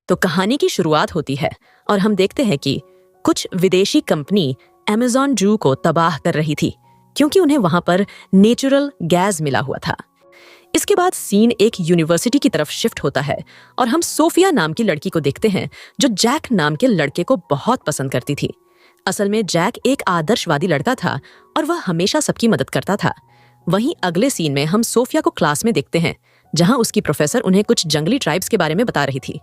तो कहानी की शुरुआत होती है और हम देखते हैं कि कुछ विदेशी कंपनी अमेज़न जू को तबाह कर रही थी क्योंकि उन्हें वहां पर नेचुरल गैस मिला हुआ था। इसके बाद सीन एक यूनिवर्सिटी की तरफ शिफ्ट होता है और हम सोफिया नाम की लड़की को देखते हैं जो जैक नाम के लड़के को बहुत पसंद करती थी। असल में जैक एक आदर्शवादी लड़का था और वह हमेशा सबकी मदद करता था। वहीं अगले सीन में हम सोफिया को क्लास में देखते हैं जहां उसकी प्रोफेसर उन्हें कुछ जंगली ट्राइब्स के बारे में बता रही थी।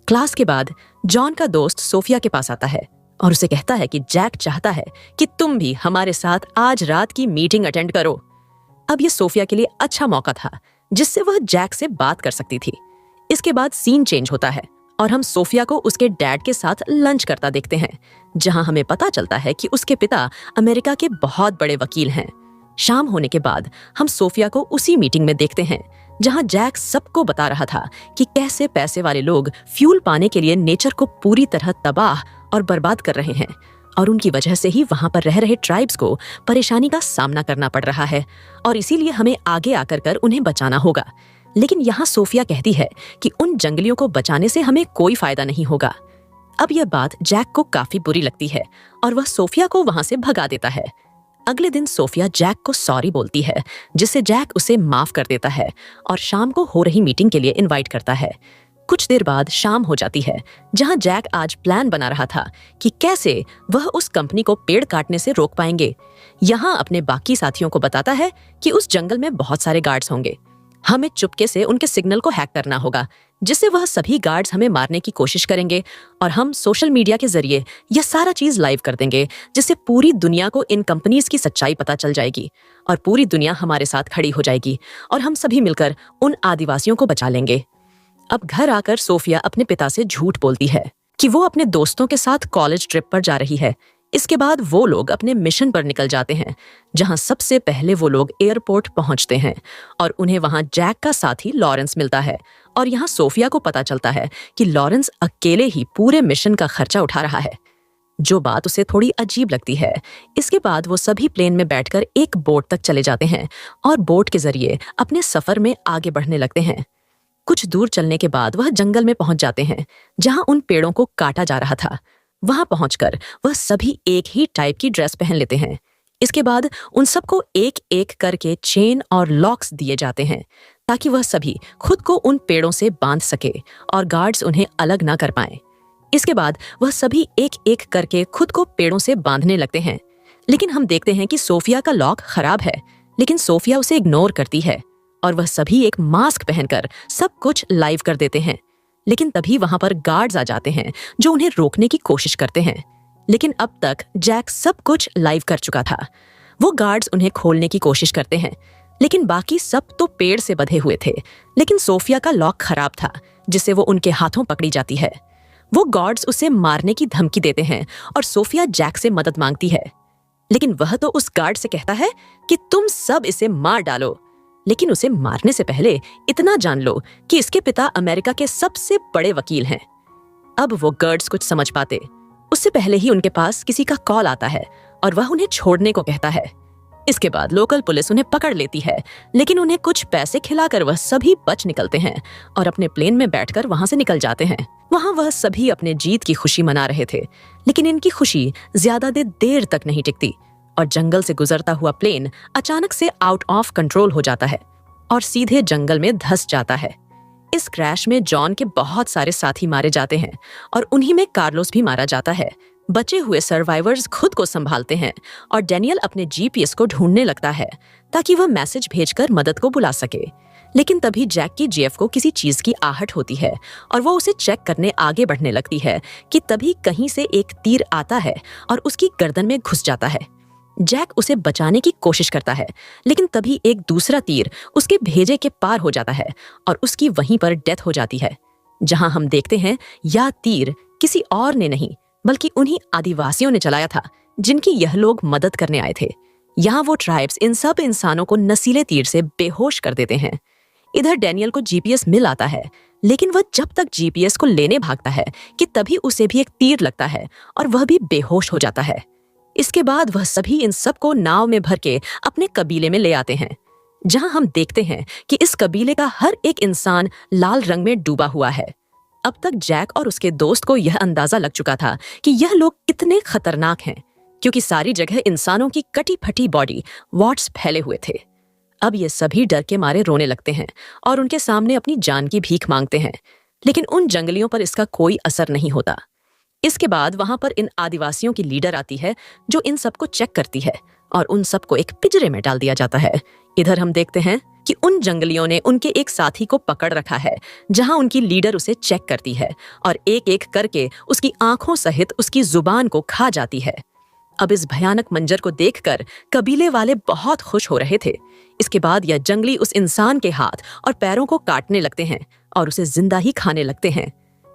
क्लास के बाद जॉन का दोस्त सोफिया के पास आता है और उसे कहता है कि जैक चाहता है कि तुम भी हमारे साथ आज रात की मीटिंग अटेंड करो। अब ये सोफिया के लिए अच्छा मौका था जिससे वह जैक से बात कर सकती थी। इसके बाद सीन चेंज होता है और हम सोफिया को उसके डैड के साथ लंच करता देखते हैं जहां हमें पता चलता है कि उसके पिता अमेरिका के बहुत बड़े वकील हैं। शाम होने के बाद हम सोफिया को उसी मीटिंग में देखते हैं जहां जैक सबको बता रहा था कि कैसे पैसे वाले लोग फ्यूल पाने के लिए नेचर को पूरी तरह तबाह और बर्बाद कर रहे हैं और उनकी वजह से ही वहां पर रह रहे ट्राइब्स को परेशानी का सामना करना पड़ रहा है और इसीलिए हमें आगे आकर कर उन्हें बचाना होगा। लेकिन यहाँ सोफिया कहती है कि उन जंगलियों को बचाने से हमें कोई फायदा नहीं होगा। अब यह बात जैक को काफी बुरी लगती है और वह सोफिया को वहां से भगा देता है। अगले दिन सोफिया जैक को सॉरी बोलती है जिससे जैक उसे माफ कर देता है और शाम को हो रही मीटिंग के लिए इनवाइट करता है। कुछ देर बाद शाम हो जाती है जहां जैक आज प्लान बना रहा था कि कैसे वह उस कंपनी को पेड़ काटने से रोक पाएंगे। यहाँ अपने बाकी साथियों को बताता है कि उस जंगल में बहुत सारे गार्ड्स होंगे, हमें चुपके से उनके सिग्नल को हैक करना होगा जिससे वह सभी गार्ड्स हमें मारने की कोशिश करेंगे और हम सोशल मीडिया के जरिए यह सारा चीज लाइव कर देंगे जिससे पूरी दुनिया को इन कंपनीज की सच्चाई पता चल जाएगी और पूरी दुनिया हमारे साथ खड़ी हो जाएगी और हम सभी मिलकर उन आदिवासियों को बचा लेंगे। अब घर आकर सोफिया अपने पिता से झूठ बोलती है कि वो अपने दोस्तों के साथ कॉलेज ट्रिप पर जा रही है। इसके बाद वो लोग अपने मिशन पर निकल जाते हैं जहां सबसे पहले वो लोग एयरपोर्ट पहुंचते हैं और उन्हें वहां जैक का साथी लॉरेंस मिलता है और यहाँ सोफिया को पता चलता है कि लॉरेंस अकेले ही पूरे मिशन का खर्चा उठा रहा है, जो बात उसे थोड़ी अजीब लगती है। इसके बाद वो सभी प्लेन में बैठकर एक बोट तक चले जाते हैं और बोट के जरिए अपने सफर में आगे बढ़ने लगते हैं। कुछ दूर चलने के बाद वह जंगल में पहुंच जाते हैं जहां उन पेड़ों को काटा जा रहा था। वहां पहुंचकर वह सभी एक ही टाइप की ड्रेस पहन लेते हैं। इसके बाद उन सबको एक एक करके चेन और लॉक्स दिए जाते हैं ताकि वह सभी खुद को उन पेड़ों से बांध सके और गार्ड्स उन्हें अलग ना कर पाए। इसके बाद वह सभी एक एक करके खुद को पेड़ों से बांधने लगते हैं। लेकिन हम देखते हैं कि सोफिया का लॉक खराब है, लेकिन सोफिया उसे इग्नोर करती है और वह सभी एक मास्क पहनकर सब कुछ लाइव कर देते हैं। लेकिन तभी वहां पर गार्ड्स आ जाते हैं जो उन्हें रोकने की कोशिश करते हैं। लेकिन अब तक जैक सब कुछ लाइव कर चुका था। वो गार्ड्स उन्हें खोलने की कोशिश करते हैं, लेकिन बाकी सब तो पेड़ से बंधे हुए थे। लेकिन सोफिया का लॉक खराब था जिससे वो उनके हाथों पकड़ी जाती है। वो गार्ड्स उसे मारने की धमकी देते हैं और सोफिया जैक से मदद मांगती है, लेकिन वह तो उस गार्ड से कहता है कि तुम सब इसे मार डालो, लेकिन उसे मारने से पहले इतना जान लो कि इसके पिता अमेरिका के सबसे बड़े वकील हैं। अब वो गार्ड्स कुछ समझ पाते उससे पहले ही उनके पास किसी का कॉल आता है और वह उन्हें छोड़ने को कहता है। इसके बाद लोकल पुलिस उन्हें पकड़ लेती है, लेकिन उन्हें कुछ पैसे खिलाकर वह सभी बच निकलते हैं और अपने प्लेन में बैठकर वहां से निकल जाते हैं। वहां वह सभी अपने जीत की खुशी मना रहे थे, लेकिन इनकी खुशी ज्यादा देर तक नहीं टिकती और जंगल से गुजरता हुआ प्लेन अचानक से आउट ऑफ कंट्रोल हो जाता है और सीधे जंगल में धंस जाता है। इस क्रैश में जॉन के बहुत सारे साथी मारे जाते हैं और उन्हीं में कार्लोस भी मारा जाता है। बचे हुए सर्वाइवर्स खुद को संभालते हैं और डैनियल अपने जीपीएस को ढूंढने लगता है ताकि वह मैसेज भेजकर मदद को बुला सके। लेकिन तभी जैक की जेफ को किसी चीज की आहट होती है और वो उसे चेक करने आगे बढ़ने लगती है कि तभी कहीं से एक तीर आता है और उसकी गर्दन में घुस जाता है। जैक उसे बचाने की कोशिश करता है, लेकिन तभी एक दूसरा तीर उसके भेजे के पार हो जाता है और उसकी वहीं पर डेथ हो जाती है। जहां हम देखते हैं यह तीर किसी और ने नहीं बल्कि उन्हीं आदिवासियों ने चलाया था जिनकी यह लोग मदद करने आए थे। यहाँ वो ट्राइब्स इन सब इंसानों को नशीले तीर से बेहोश कर देते हैं। इधर डैनियल को जीपीएस मिल आता है, लेकिन वह जब तक जीपीएस को लेने भागता है कि तभी उसे भी एक तीर लगता है और वह भी बेहोश हो जाता है। इसके बाद वह सभी इन सब को नाव में भर के अपने कबीले में ले आते हैं, जहां हम देखते हैं कि इस कबीले का हर एक इंसान लाल रंग में डूबा हुआ है। अब तक जैक और उसके दोस्त को यह अंदाजा लग चुका था कि यह लोग कितने खतरनाक हैं, क्योंकि सारी जगह इंसानों की कटी फटी बॉडी वॉट्स फैले हुए थे। अब ये सभी डर के मारे रोने लगते हैं और उनके सामने अपनी जान की भीख मांगते हैं, लेकिन उन जंगलियों पर इसका कोई असर नहीं होता। इसके बाद वहां पर इन आदिवासियों की लीडर आती है, जो इन सबको चेक करती है और उन सबको एक पिंजरे में डाल दिया जाता है। इधर हम देखते हैं कि उन जंगलियों ने उनके एक साथी को पकड़ रखा है, जहां उनकी लीडर उसे चेक करती है और एक एक करके उसकी आंखों सहित उसकी जुबान को खा जाती है। अब इस भयानक मंजर को देखकर कबीले वाले बहुत खुश हो रहे थे। इसके बाद यह जंगली उस इंसान के हाथ और पैरों को काटने लगते हैं और उसे जिंदा ही खाने लगते हैं।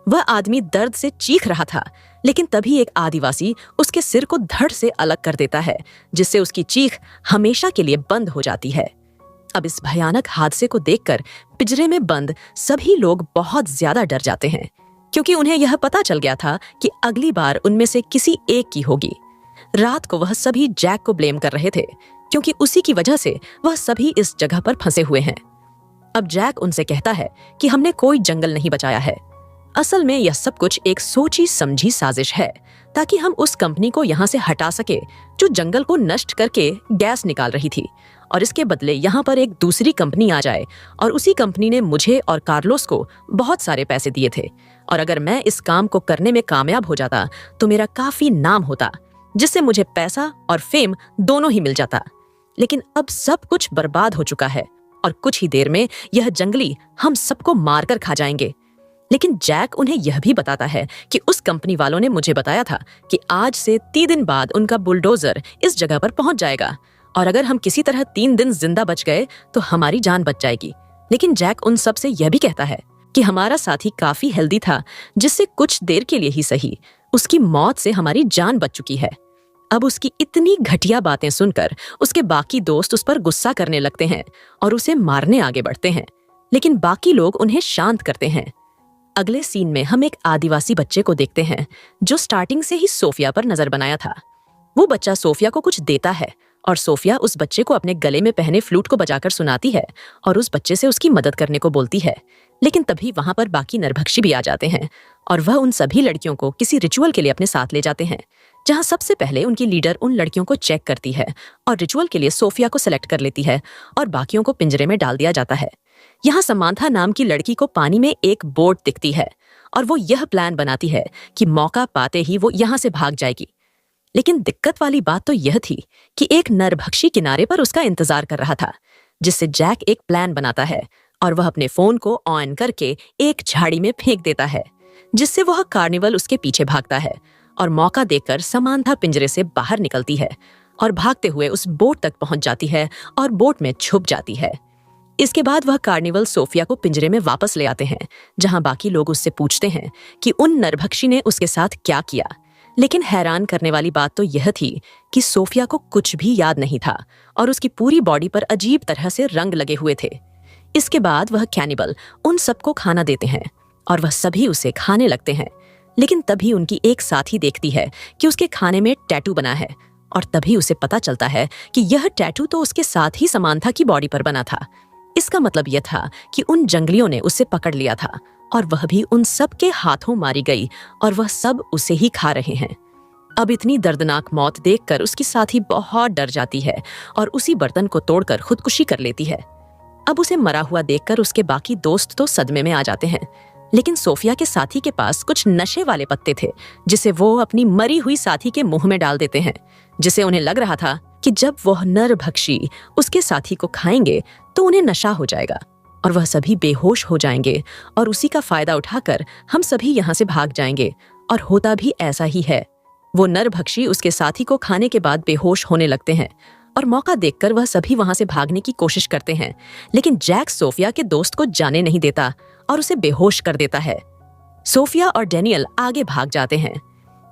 वह आदमी दर्द से चीख रहा था, लेकिन तभी एक आदिवासी उसके सिर को धड़ से अलग कर देता है, जिससे उसकी चीख हमेशा के लिए बंद हो जाती है। अब इस भयानक हादसे को देखकर पिंजरे में बंद सभी लोग बहुत ज्यादा डर जाते हैं, क्योंकि उन्हें यह पता चल गया था कि अगली बार उनमें से किसी एक की होगी। रात को वह सभी जैक को ब्लेम कर रहे थे, क्योंकि उसी की वजह से वह सभी इस जगह पर फंसे हुए हैं। अब जैक उनसे कहता है कि हमने कोई जंगल नहीं बचाया है। असल में यह सब कुछ एक सोची समझी साजिश है, ताकि हम उस कंपनी को यहाँ से हटा सके जो जंगल को नष्ट करके गैस निकाल रही थी, और इसके बदले यहाँ पर एक दूसरी कंपनी आ जाए। और उसी कंपनी ने मुझे और कार्लोस को बहुत सारे पैसे दिए थे, और अगर मैं इस काम को करने में कामयाब हो जाता तो मेरा काफी नाम होता, जिससे मुझे पैसा और फेम दोनों ही मिल जाता। लेकिन अब सब कुछ बर्बाद हो चुका है और कुछ ही देर में यह जंगली हम सबको मारकर खा जाएंगे। लेकिन जैक उन्हें यह भी बताता है कि उस कंपनी वालों ने मुझे बताया था कि आज से 3 दिन बाद उनका बुलडोजर इस जगह पर पहुंच जाएगा, और अगर हम किसी तरह 3 दिन जिंदा बच गए तो हमारी जान बच जाएगी। लेकिन जैक उन सब से यह भी कहता है कि हमारा साथी काफी हेल्दी था, जिससे कुछ देर के लिए ही सही उसकी मौत से हमारी जान बच चुकी है। अब उसकी इतनी घटिया बातें सुनकर उसके बाकी दोस्त उस पर गुस्सा करने लगते हैं और उसे मारने आगे बढ़ते हैं, लेकिन बाकी लोग उन्हें शांत करते हैं। अगले सीन में हम एक आदिवासी बच्चे को देखते हैं, जो स्टार्टिंग से ही सोफिया पर नजर बनाया था। वो बच्चा सोफिया को कुछ देता है और सोफिया उस बच्चे को अपने गले में पहने फ्लूट को बजाकर सुनाती है और उस बच्चे से उसकी मदद करने को बोलती है। लेकिन तभी वहां पर बाकी नरभक्षी भी आ जाते हैं और वह उन सभी लड़कियों को किसी रिचुअल के लिए अपने साथ ले जाते हैं, जहां सबसे पहले उनकी लीडर उन लड़कियों को चेक करती है और रिचुअल के लिए सोफिया को सिलेक्ट कर लेती है और बाकियों को पिंजरे में डाल दिया जाता है। यहाँ समांथा नाम की लड़की को पानी में एक बोट दिखती है और वो यह प्लान बनाती है कि मौका पाते ही वो यहाँ से भाग जाएगी। लेकिन दिक्कत वाली बात तो यह थी कि एक नरभक्षी किनारे पर उसका इंतजार कर रहा था, जिससे जैक एक प्लान बनाता है और वह अपने फोन को ऑन करके एक झाड़ी में फेंक देता है, जिससे वह कार्निवल उसके पीछे भागता है और मौका देकर समांथा पिंजरे से बाहर निकलती है और भागते हुए उस बोट तक पहुंच जाती है और बोट में छुप जाती है। इसके बाद वह कार्निवल सोफिया को पिंजरे में वापस ले आते हैं, जहां बाकी लोग उससे पूछते हैं कि उन नरभक्षी ने उसके साथ क्या किया। लेकिन हैरान करने वाली बात तो यह थी कि सोफिया को कुछ भी याद नहीं था और उसकी पूरी बॉडी पर अजीब तरह से रंग लगे हुए थे। इसके बाद वह कैनिबल उन सबको खाना देते हैं और वह सभी उसे खाने लगते हैं। लेकिन तभी उनकी एक साथी देखती है कि उसके खाने में टैटू बना है, और तभी उसे पता चलता है कि यह टैटू तो उसके साथ ही समांथा की बॉडी पर बना था। इसका मतलब यह था कि उन जंगलियों ने उसे पकड़ लिया था और वह भी उन सब के हाथों मारी गई और वह सब उसे ही खा रहे हैं। अब इतनी दर्दनाक मौत देखकर उसकी साथी बहुत डर जाती है और उसी बर्तन को तोड़कर खुदकुशी कर लेती है। अब उसे मरा हुआ देखकर उसके बाकी दोस्त तो सदमे में आ जाते हैं, लेकिन सोफिया के साथी के पास कुछ नशे वाले पत्ते थे, जिसे वो अपनी मरी हुई साथी के मुंह में डाल देते हैं, जिसे उन्हें लग रहा था कि जब वह नरभक्षी उसके साथी को खाएंगे तो उन्हें नशा हो जाएगा और वह सभी बेहोश हो जाएंगे और उसी का फायदा उठाकर हम सभी यहाँ से भाग जाएंगे। और होता भी ऐसा ही है। वो नरभक्षी उसके साथी को खाने के बाद बेहोश होने लगते हैं और मौका देखकर वह सभी वहां से भागने की कोशिश करते हैं, लेकिन जैक सोफिया के दोस्त को जाने नहीं देता और उसे बेहोश कर देता है। सोफिया और डेनियल आगे भाग जाते हैं।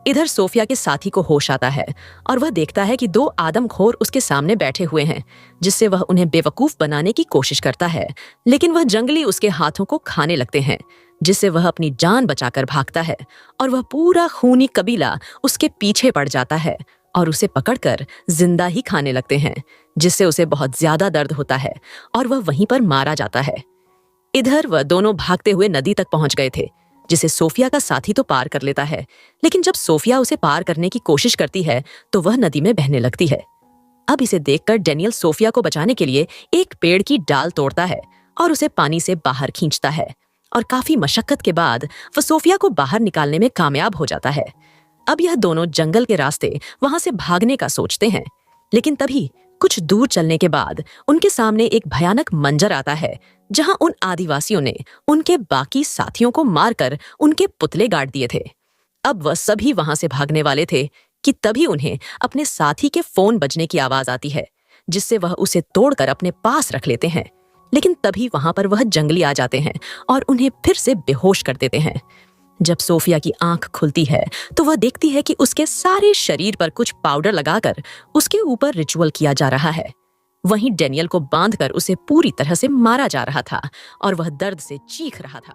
इधर सोफिया के साथी को होश आता है और वह देखता है कि 2 आदमखोर उसके सामने बैठे हुए हैं, जिससे वह उन्हें बेवकूफ बनाने की कोशिश करता है, लेकिन वह जंगली उसके हाथों को खाने लगते हैं, जिससे वह अपनी जान बचाकर भागता है और वह पूरा खूनी कबीला उसके पीछे पड़ जाता है और उसे पकड़कर जिंदा ही खाने लगते हैं, जिससे उसे बहुत ज्यादा दर्द होता है और वह वहीं पर मारा जाता है। इधर वह दोनों भागते हुए नदी तक पहुंच गए थे जिसे सोफिया का साथी तो पार कर लेता है, लेकिन जब सोफिया उसे पार करने की कोशिश करती है तो वह नदी में बहने लगती है। अब इसे देखकर डेनियल सोफिया को बचाने के लिए एक पेड़ की डाल तोड़ता है और उसे पानी से बाहर खींचता है, और काफी मशक्कत के बाद वह सोफिया को बाहर निकालने में कामयाब हो जाता है। अब यह दोनों जंगल के रास्ते वहां से भागने का सोचते हैं, लेकिन तभी कुछ दूर चलने के बाद उनके सामने एक भयानक मंजर आता है, जहां उन आदिवासियों ने उनके बाकी साथियों को मारकर उनके पुतले गाड़ दिए थे। अब वह सभी वहां से भागने वाले थे कि तभी उन्हें अपने साथी के फोन बजने की आवाज आती है, जिससे वह उसे तोड़कर अपने पास रख लेते हैं। लेकिन तभी वहां पर वह जंगली आ जाते हैं और उन्हें फिर से बेहोश कर देते हैं। जब सोफिया की आंख खुलती है तो वह देखती है कि उसके सारे शरीर पर कुछ पाउडर लगाकर उसके ऊपर रिचुअल किया जा रहा है। वहीं डेनियल को बांधकर उसे पूरी तरह से मारा जा रहा था और वह दर्द से चीख रहा था।